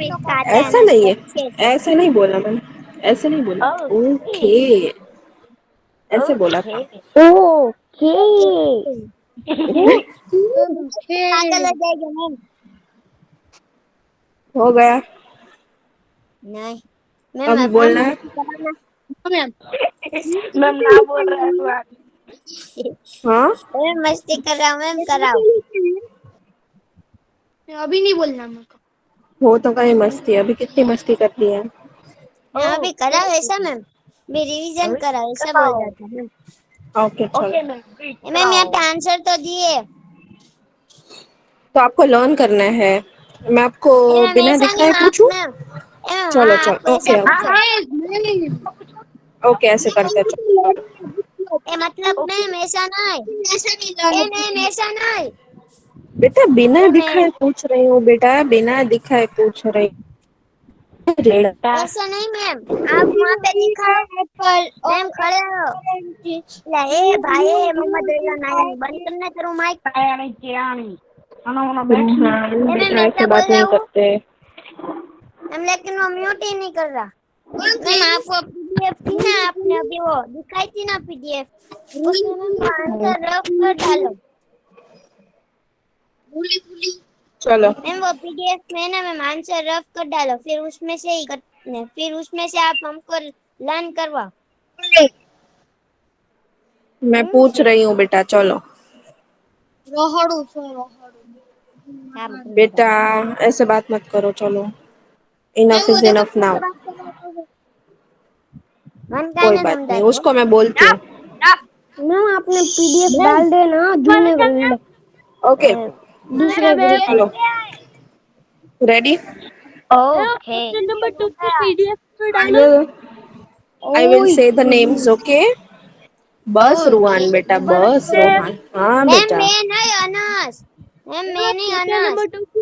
तो खाता है ऐसा मस्त नहीं है, अच्छे से। ऐसे नहीं बोला मैंने, ऐसे नहीं बोला। ओके। ओके, ऐसे बोला ओके। था। ओके। ओके, पागल हो जाएगा मैम। हो गया। नहीं मैम, अभी अब बोलना है। मस्ती कराना। मैम मैम ना बोल रहा है तो हाँ, मैम मस्ती कर रहा हूँ मैम, कराओ। अभी नहीं बोलना मेरे को। हो तो गई मस्ती, अभी कितनी मस्ती करती है। हाँ अभी कराओ ऐसा मैम, भी रिवीजन अभी कराओ ऐसा बोल कराओ। रहा था मैम। ओके चलो। ओके मैम, अभी मैम यहाँ कराओ। पे आंसर तो दिए। तो आपको लर्न करना है, मैं आपको मैम बिना ऐसा नहीं दिखाए आप पूछूं। मैम। मैम चलो हाँ आपको चलो, ऐसा ओके हाँ पूछो। ओके। हाँ नहीं। ओके ऐसे करते हैं, चलो। ए मतलब मैम ऐसा नहीं। ए मैम ऐसा नहीं। बेटा बिना ए मैम दिखाए पूछ रही हूँ, बेटा बिना दिखाए पूछ रही हूँ। ऐसा नहीं मैम, आप वहाँ पे दिखाओ। मैम खड़े हो। ए भाई मोहम्मद रेजा नायन बंद करना तेरा माइक। नहीं किया नहीं। खाना बैठ। हाँ, ए मैम बेटा ऐसे ऐसा बोल बात रहा नहीं हूँ करते। मैम, लेकिन वो म्यूट ही नहीं कर रहा। मैम आपको पीडीएफ थी ना, आपने अभी वो दिखाई थी ना पीडीएफ, उसमें मैम वो आंसर रफ कर डालो। चलो मैम वो पीडीएफ में ना मैम आंसर रफ कर डालो, फिर उसमें से ही करने, फिर उसमें से आप हमको लर्न करवाओ। मैं पूछ रही हूँ बेटा, चलो। रोहड़ू सो रोहड़ू। क्या बकने का। बेटा ऐसे बात मत करो, चलो। नहीं इनफ वो इज देखो इनफ कैसे नाउ। बात कर रहा था वो। मन का कोई ना बात नहीं, समझाते हो। उसको मैं बोलती हूँ। मैम आपने पीडीएफ डाल देना जूने ग्रुप ओके दूसरे ग्रुप में। चलो, रेडी। ओके। क्वेश्चन नंबर 2 की पीडीएफ तो आई डालो। विल आई विल ओए से द नेम्स, ओके। बस ओके रूहान बेटा, नंबर बस रूहान, हाँ मैम बेटा। मैं नहीं अनस। मैम मैं नहीं क्वेश्चन नंबर अनस। 2 की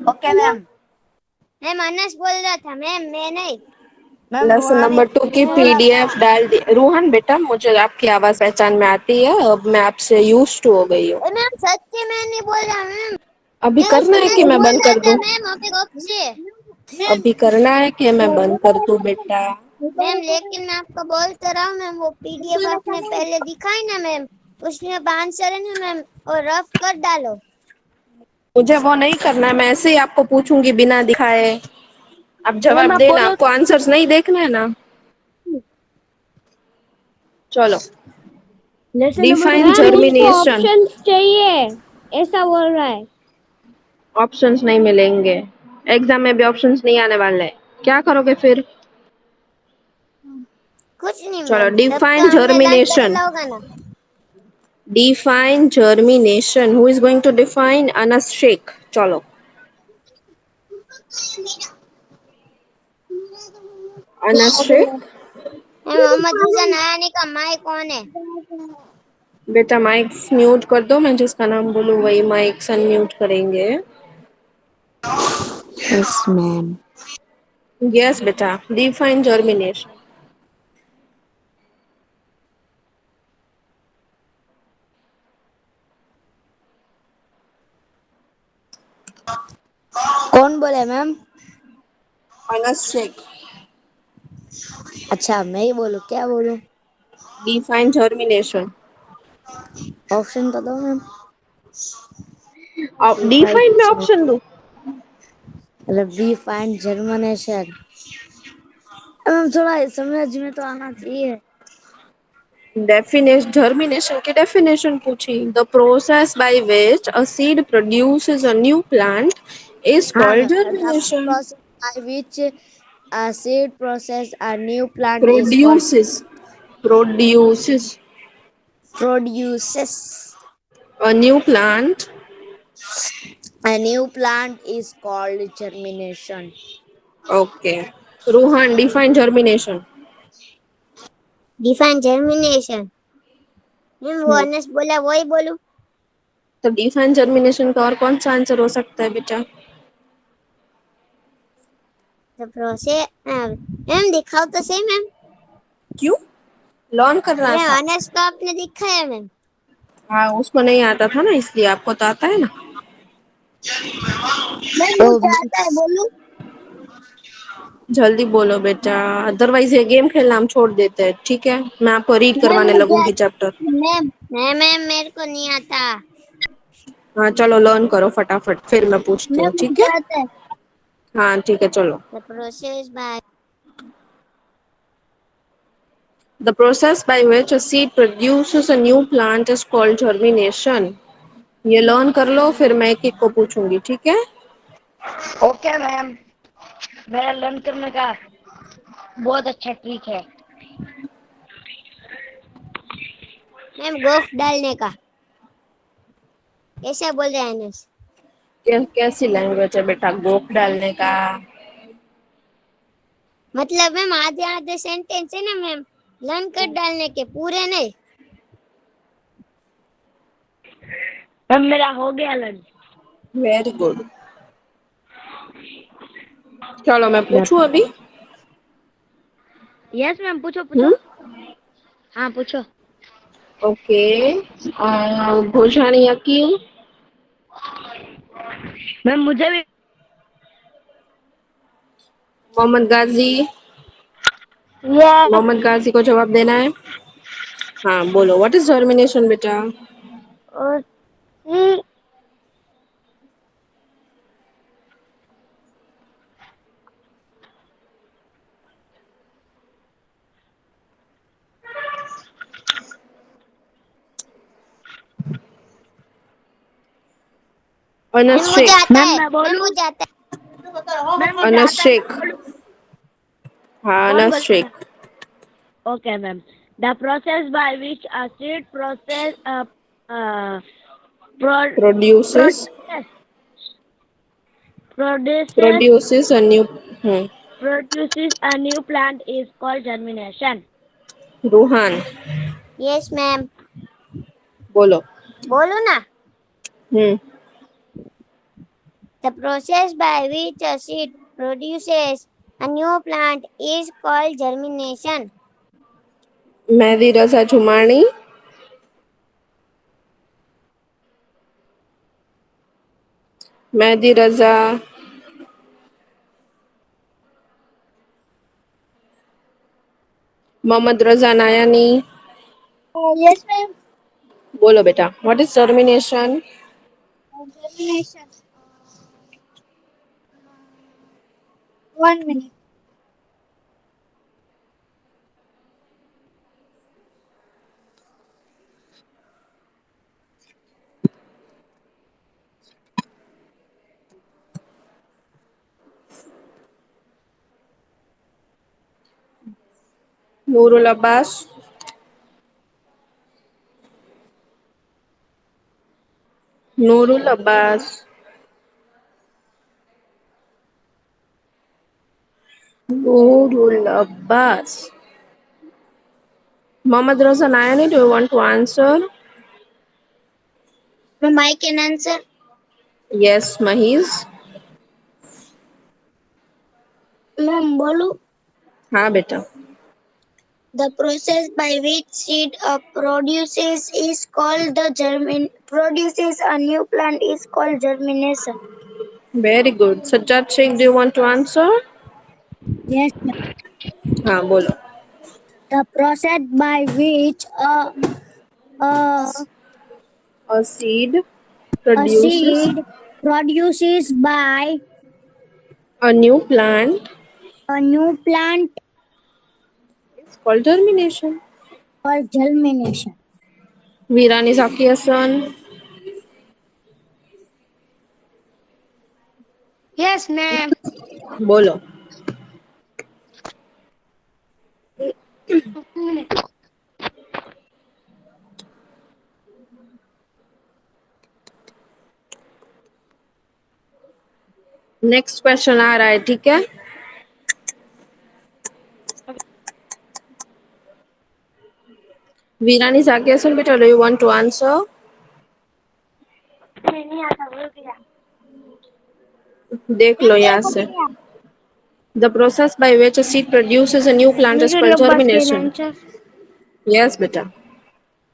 ओके डालो। मैम। मैम अनस बोल रहा था मैम, मैं नहीं। लेसन नंबर 2 की पीडीएफ डाल दी। रूहान बेटा, मुझे आपकी आवाज पहचान में आती है, अब मैं आपसे यूज्ड टू हो गई हूँ। मैम सच्ची मैं नहीं बोल रहा मैम। अभी मैं करना उसको है कि नहीं मैं बोल बंद रहा कर था दूं? मैम, अभी कब से। अभी करना है कि मैं बंद कर दूं बेटा? मैम लेकिन मैं आपको बोल तो रहा हूँ मैम, वो पीडीएफ आपने पहले दिखाई ना मैम, उसमें आंसर है ना मैम, और रफ कर डालो। मुझे वो नहीं करना है, मैं ऐसे ही आपको पूछूंगी बिना दिखाए। आप मैम जवाब आप देना, बोलो। आपको आंसर्स नहीं देखना है ना। चलो। लेसन नंबर 2 डिफाइन मैम उसको जर्मिनेशन। ऑप्शंस चाहिए, ऐसा बोल रहा है। ऑप्शंस नहीं मिलेंगे, एग्जाम में भी ऑप्शंस नहीं आने वाले। क्या करोगे फिर? कुछ नहीं चलो, मैम, तब तो डिफाइन हमने लर्न जर्मिनेशन। करेला होगा ना। Define germination, who is going to define? Anas Shaikh, चलो। अनस शेख। मैम मोहम्मद हुसैन आयानी का माइक कौन है? बेटा माइक म्यूट कर दो, मैं जिसका नाम बोलूँ वही माइक अनम्यूट करेंगे। Yes ma'am. यस बेटा, डिफाइन जर्मिनेशन। कौन बोले मैम? अनस शेख। अच्छा मैं ही बोलूं, क्या बोलूं? Define germination. ऑप्शन तो दो मैम। अब डिफाइन में ऑप्शन दो। मतलब वी फाइंड जर्मिनेशन। मैम थोड़ा समझ में तो आना चाहिए। डेफिनेशन, जर्मिनेशन की डेफिनेशन पूछी। The process by which a seed produces a new plant is हाँ called ma'am, the germination. process by which a seed process a new plant is called produces, produces produces a new plant. a new plant is called germination. Okay, Ruhan define germination. Define germination। Ma'am वो अनस बोला वही बोलूं? तो define germination का और कौन सा answer हो सकता है बेटा? तो प्रोसेस मैम दिखाओ तो सही मैम। क्यों? लर्न करना मैम था। अनस को आपने दिखाया मैम। हाँ, उसको नहीं आता था ना, इसलिए आपको तो आता है ना। मैम मुझे आता है बोलूं। जल्दी बोलो बेटा, अदरवाइज ये गेम खेलना हम छोड़ देते हैं, ठीक है? मैं आपको रीड मैम करवाने मुझे लगूंगी चैप्टर। मैम मेरे को नहीं आता। हाँ चलो लर्न करो फटाफट, फिर मैं पूछती हूँ, मैम ठीक मुझे है? आता है। हाँ ठीक है चलो। The process by The process by which a seed produces a new plant is called germination. ये लर्न कर लो, फिर मैं एक एक को पूछूंगी, ठीक है? ओके मैम, मेरा लर्न करने का बहुत अच्छा ट्रिक है। मैम गोफ डालने का ऐसा बोल रहे हैं अनस। कैसी लैंग्वेज है बेटा गोप डालने का? मतलब मैम आधे आधे सेंटेंस है ना मैम, लर्न कर डालने के, पूरे नहीं। मैम मेरा हो गया लर्न। Very good. चलो मैं पूछूं अभी। यस मैम, पूछो पूछो। हम्म। हाँ पूछो। ओके। भोजानी अकील। मैम मुझे भी। मोहम्मद गाजी। यस। मोहम्मद गाजी को जवाब देना है। हाँ बोलो, व्हाट इज जर्मिनेशन बेटा? और सी। मैम मुझे अनस्ट्रिक। आता मैम है, मैं मैम बोलूं? मुझे आता मैम मुझे आता है, अनस्ट्रिक। मैं बोलूं? हाँ कौन बोलेगा? अनस्ट्रिक। Okay, ma'am. The process by which a seed process uh, pro- produces. produces produces produces a new. Hmm. produces a new plant is called germination. Ruhan. है। Yes ma'am. बोलो। बोलो ना। हम्म। The process by which a seed produces a new plant is called germination. Mehdi Raza Jumani. Mehdi Raza. Mohammad Raza नायानी। Yes, ma'am. बोलो बेटा, what is germination? Germination. 1 minute. Nurul Abbas. Nurul Abbas. Nurul Abbas. Mohammad Raza Nayani, do you want to answer? Ma'am, I can answer. Yes Mahiz. Ma'am, bolu. हाँ बेटा। The process by which seed produces is called the produces a new plant is called germination. Very good. Sajjad Shaikh, do you want to answer? Yes, ma'am. हाँ बोलो। The process by which a, A seed a produces seed produces by a new plant a new plant is called germination. or germination. Virani Zaki Hasan. Yes, ma'am. बोलो। Next question आ रहा है, ठीक है? वीरानी जाकी हसन बेटा, do you want to answer? नहीं आता, बोल दिया। देख लो मैम मेरे यहाँ को भी से। नहीं आता। The process by which a seed produces a new plant is Nurul called Abbas can germination. answer. Yes बेटा।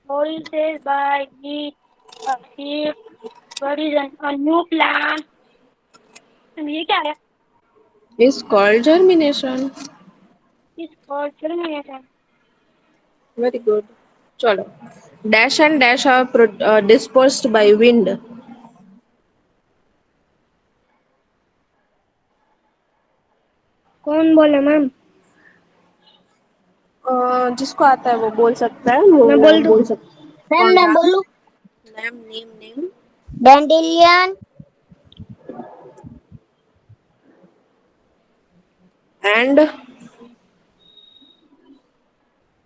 Process by which a seed produces a new plant. ये क्या है? is called germination. Is called germination. Very good. चलो. Dash and dash are dispersed by wind. कौन बोले ma'am? जिसको आता है वो बोल सकता है, मैं वो बोल दूं? बोल सकता है. मैम कौन मैं नाम? बोलूं? Name. Dandelion, And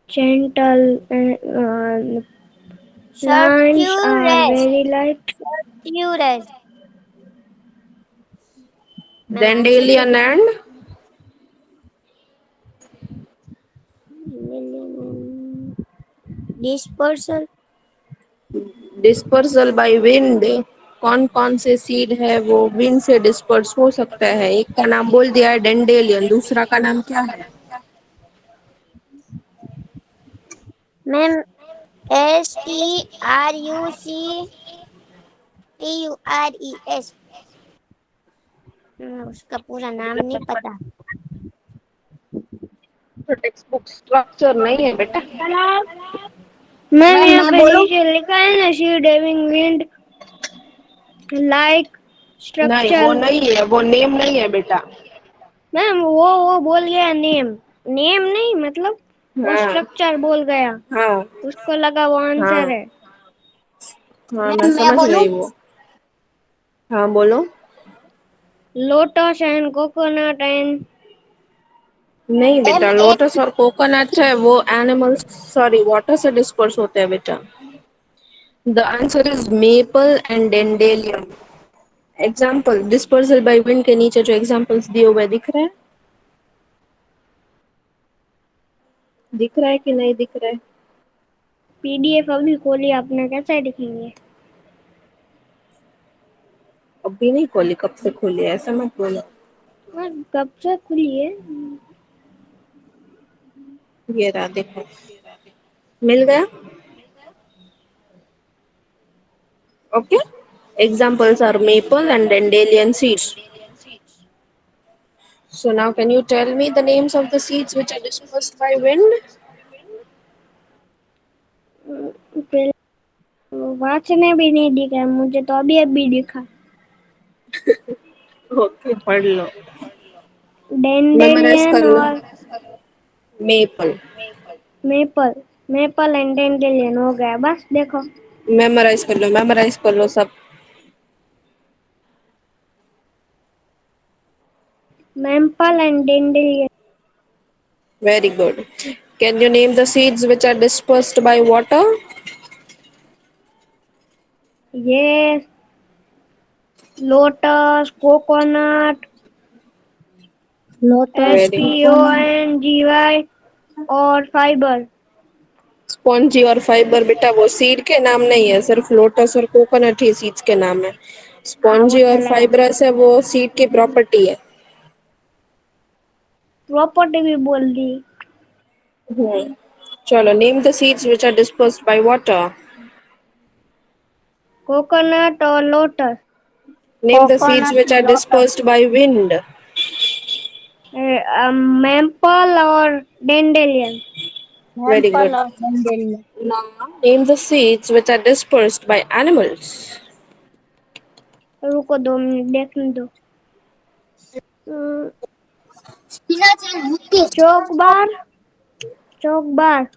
Gentle plants are सर्क्यूरेस, very light. सर्क्यूरेस। Ma'am answer dandelion and dispersal. dispersal by wind. कौन कौन से सीड है वो विंड से डिस्पर्स हो सकता है? एक का नाम बोल दिया है डेंडेलियन, दूसरा का नाम क्या है? Ma'am STRUCTURES। उसका पूरा नाम नहीं पता। तो टेक्स्ट बुक स्ट्रक्चर नहीं है बेटा. मैम मैम यहाँ मैं पे बोलूं? नीचे लिखा है ना, शीड हैविंग विंड लाइक नहीं वो स्ट्रक्चर। नहीं है, वो नेम नहीं है बेटा. मैम वो बोल गया नेम। नेम नहीं मतलब वो हाँ स्ट्रक्चर बोल गया, हाँ उसको लगा वो आंसर हाँ है। हाँ, मैं मैम मैं समझ बोलूं? गई वो. हाँ बोलो. लोटस एंड कोकोनट एंड नहीं एम बेटा, ए लोटस और कोकोनट है वो एनिमल्स, सॉरी वाटर से डिस्पर्स होते हैं बेटा. The answer is maple and dandelion. Example dispersal by wind के नीचे जो एग्जाम्पल्स दिए हुए दिख रहे हैं, दिख रहा है कि नहीं दिख रहा है? पीडीएफ अभी खोली आपने, कैसे दिखेंगे? अभी नहीं खोली, कब से खोली है ऐसा मत बोलो. कब से खुली है? ये रहा देखो, मिल गया. Okay. Examples are maple and dandelion seeds. So now can you tell me the names of the seeds which are dispersed by wind? पहले वाचने भी नहीं दिखा, मुझे तो अभी अभी दिखा। ओके पढ़ लो. मेमोराइज डेंडेलियन कर लो. और maple. Maple. Maple and dandelion हो गया, बस देखो। मेमोराइज कर लो सब. Maple and dandelion. Very good. Can you name the seeds which are dispersed by water? ये lotus, coconut, lotus, H Very T good. ओ कोकोनट, एन जी वाई और fibre. Spongy और fibre बेटा वो सीड के नाम नहीं है, सिर्फ लोटस और कोकोनट ही सीड्स के नाम है. हाँ वो स्पॉन्जी और चलेगा, फाइबरस है वो सीड की प्रॉपर्टी है. प्रॉपर्टी भी बोल दी। चलो, name the seeds which are dispersed by water. Coconut और lotus. Name the seeds coconut, which are lotus, dispersed by wind. Maple और डेंडेलियन। Very good. एप्पल और dandelion. Now name the seeds which are dispersed by animals. रुको 2 minute देखने दो। Spinach and lettuce. चौकबार, चौकबार।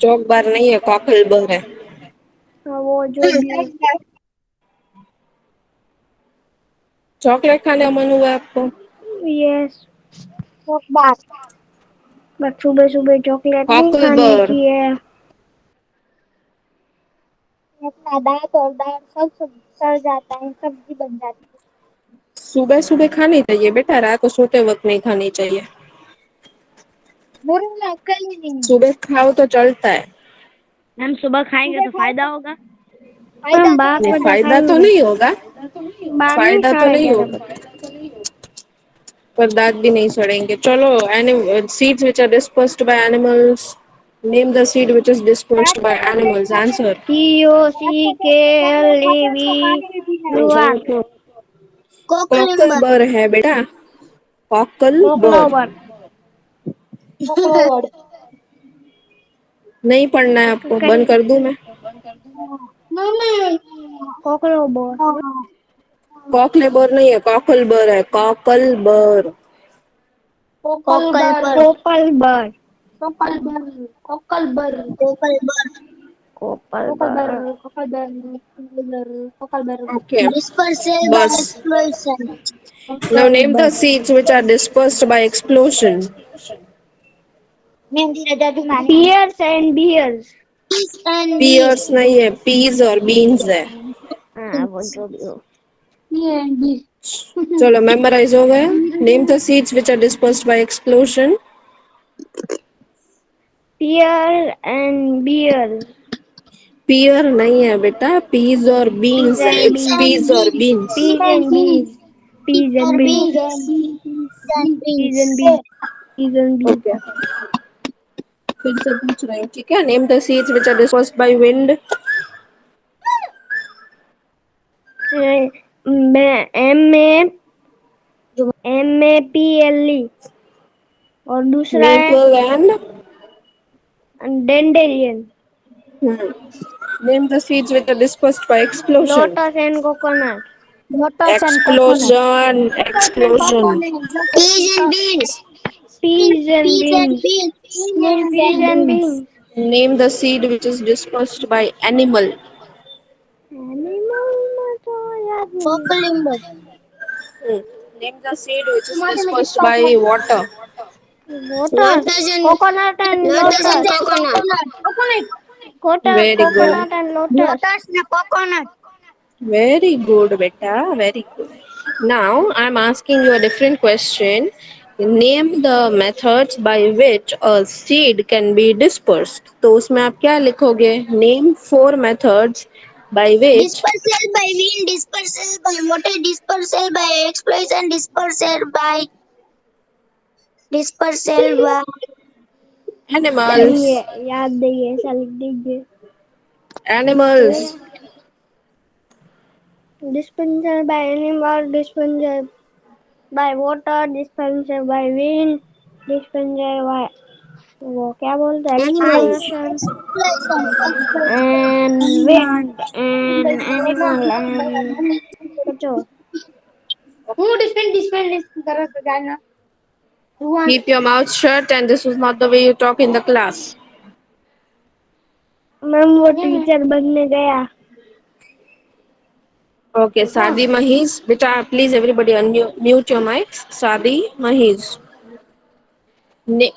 चौक बार नहीं है, कॉकल बर है. हाँ, वो जो भी हो। चॉकलेट खाने का मन हुआ है आपको? यस, चॉकबार। बट सुबह सुबह चॉकलेट नहीं कॉकल खानी बर. चाहिए। अपना दांत और दांत सब सब सड़ जाता है, सब्जी बन जाती है। सुबह सुबह खानी चाहिए बेटा, रात को सोते वक्त नहीं खानी चाहिए. मेरे में अक्ल ही नहीं है। सुबह खाओ तो चलता है. हम सुबह खाएंगे सुबह तो खाओ फायदा तो होगा। फायदा हम तो बारह नहीं, नहीं बजे फायदा तो खाएंगे। नहीं होगा. बारह नहीं, फायदा तो साढ़े नहीं 11 होगा, बजे। पर दांत भी नहीं सड़ेंगे. चलो, seeds which are dispersed by animals. Name the seed which is dispersed by animals. Answer. COCKLAV U R. Cockle cocklebur. Bur है बेटा. Cockle bird. Cockroach. Cockroach. नहीं पढ़ना है आपको, Can बंद कर दूं मैं? Mama. cockroach. कॉकलेबर नहीं है, कॉकल बर है, कॉकल बर। कोकल Cocklebar. पर Cockle bird. Cocklebar. Cocklebar. Kokalla पर Cockle Cocklebar. bird. Cocklebar. Cocklebar. Cocklebar. Okay, dispersal by बस। explosion. Now name the seeds which are dispersed by explosion. Name the other man. Pears and bears. Peas and bees. Pears नहीं है, Ps और beans है। Ah, what do you? Me and B. चलो memorise हो गया। Name the seeds which are dispersed by explosion. Pear and bears. Pear नहीं है बेटा, पीज और Peas बीन्स है, and it's Peas beans. and peas और bees. Beans. Peas And and B. beans. Peas Peas and and beans. Bees bees. and B. Peas and Peas bees. and beans. Peas and beans. Okay, फिर से पूछ रही हूँ, ठीक है? Name the seeds which are dispersed by wind. मैं MAPLE और दूसरा है maple and dandelion. Name the seeds which are dispersed by explosion. Lotus and coconut. Lotus and coconut. Explosion, explosion. Peas and beans. Peas and Peas and beans. beans. Peas Peas and and beans. beans. Name the seed which is dispersed by animal. Animal में तो याद नहीं. Cocklember. Hmm. Name the seed which is dispersed by water. Lotus. Lotus and Coconut and lotus and lotus. coconut. Coconut. Very good. Coconut and lotus. Lotus and coconut. Very good, beta. Very good. Now I'm asking you a different question. Name the methods by which a seed can be dispersed. तो उसमें आप क्या लिखोगे? Name four methods by which Dispersal by wind, dispersal by water, dispersal by explosion, dispersal by animals, नहीं है, याद नहीं है, ऐसा लिख दीजिए. animals. Dispenser by animal, dispenser by water, dispenser by wind, dispenser by वो क्या बोलते हैं, animals. explosion Explosion, and explosion. wind and animal and कचो. Who dispense करो तो जाना. Ruan. Keep your mouth shut, and this is not the way you talk in the class. Ma'am वो teacher बनने गया. Okay, Sadi Mahiz. Beta, please everybody unmute your mics. Sadi Mahiz. Na-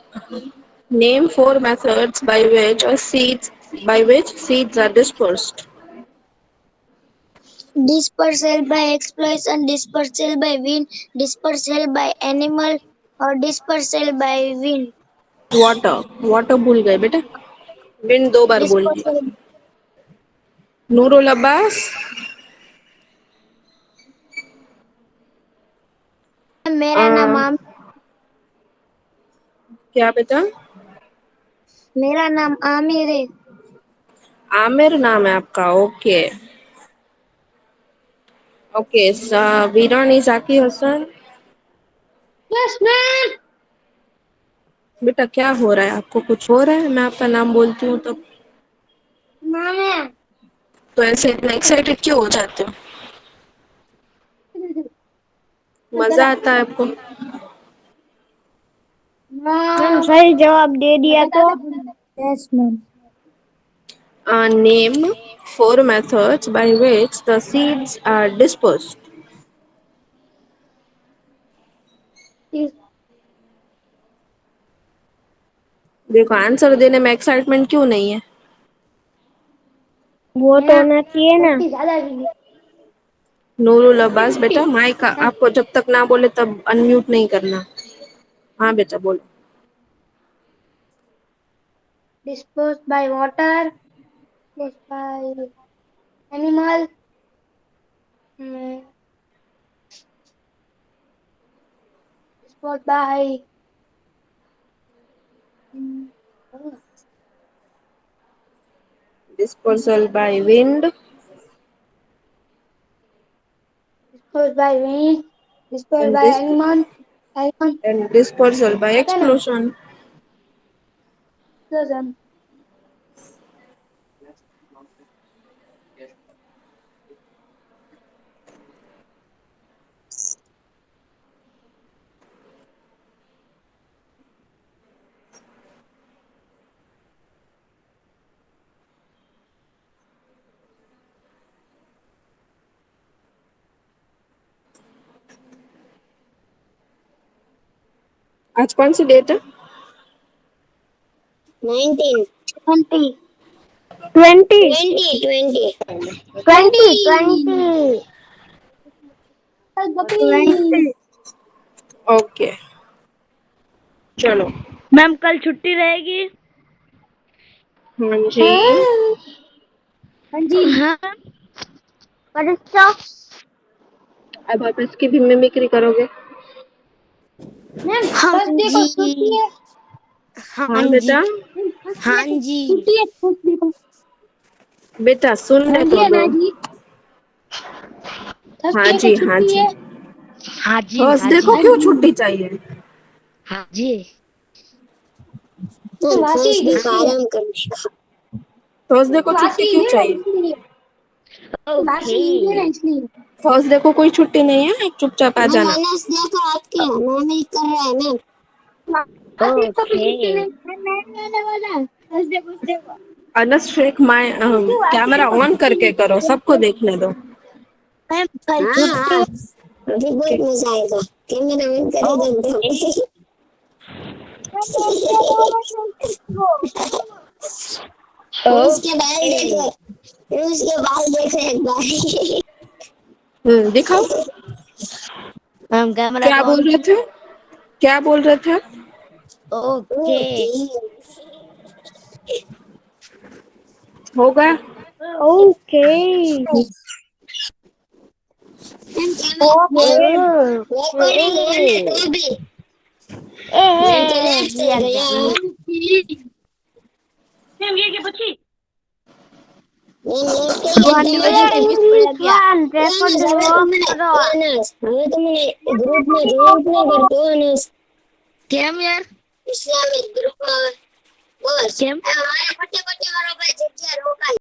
Name four methods by which seeds are dispersed. Dispersal by explosion, dispersal by wind, dispersal by animal or dispersal by wind. Water. Water भूल गए बेटा. Wind दो बार बोलिए. Dispersal. Nurul Abbas. मेरा नाम क्या बेटा? मेरा नाम आमिर है. आमिर नाम है आपका. ओके. ओके. वीरानी जाकी हसन. Yes, ma'am. बेटा क्या हो रहा है आपको? कुछ हो रहा है? मैं आपका नाम बोलती हूँ तब Mama. तो ऐसे इतना एक्साइटेड क्यों हो जाते हो? मजा आता है आपको? मैम सही जवाब दे दिया तो. Yes, ma'am. Name four methods by which the seeds are dispersed. देखो आंसर देने में एक्साइटमेंट क्यों नहीं है? वो तो होना चाहिए ना. नूरुल अब्बास बेटा, माइक आपको जब तक ना बोले तब अनम्यूट नहीं करना. हाँ बेटा बोलो. Disposed by water. Disposed by animal. Disposed by. Dispersal by wind, Disposed by wind. Disposed and by animal. ion, and dispersal by Venom, explosion. explosion. आज कौन सी डेट है? 19. 20. 20. 20. 20. 20. ओके चलो। मैम कल छुट्टी रहेगी? हाँ जी। हाँ जी। हाँ परीक्षा। अब आप इसकी भी मिमिक्री करोगे? मैम हाँ थर्सडे को छुट्टी जी। है। हाँ हाँ जी। बेटा। हाँ जी। छुट्टी है थर्सडे को। बेटा सुनने हाँ जी तो दो। ना जी। हाँ थर्सडे को जी हाँ छुट्टी जी। है। हाँ जी। हाँ थर्सडे को जी। क्यों छुट्टी चाहिए? हाँ जी। वासी थर्सडे को इसलिए। आराम करने का। थर्सडे को छुट्टी वासी क्यों है ना चाहिए? इसलिए। वासी है ना ओके। इसलिए। थर्सडे को कोई छुट्टी नहीं है, चुपचाप आ जाना। वेडनेसडे को आपके मैम कर रहा है मैम। वासी को भी ओके। छुट्टी नहीं। मैं आने वाला है थर्सडे को। Anas Shaikh my camera on करके करो, सबको देखने दो। मैम कल हाँ छुट्टी हाँ। है, मुझे बहुत मजा आएगा। कैमरा ऑन करेगा ओके। एकदम। उसके बाल ओके। देखो, उसके बाल देखो एक बार। दिखाओ। मैम कैमरा क्या को बोल ऑन रहे कीजिए। थे? क्या बोल रहे थे? ओके। ओके। हो गया? Okay. Ma'am camera recording on है तो भी मैं तो लेफ्ट से गया। मैम ये के પછી मैं लेफ्ट ही एकदम ટીચર आगे थे। ઇંગ્લિશ 1 રેકોર્ડ અનસ હવે ઓફ તમને કરો. ગ્રુપમાં જોઈન્ટ ન કરતો અનસ કેમ યાર? ઇસ્લામિક ગ્રુપ બસ કેમ? મારે પટ્ટે પટ્ટે વાળો ભાઈ જગ્યા રોકાય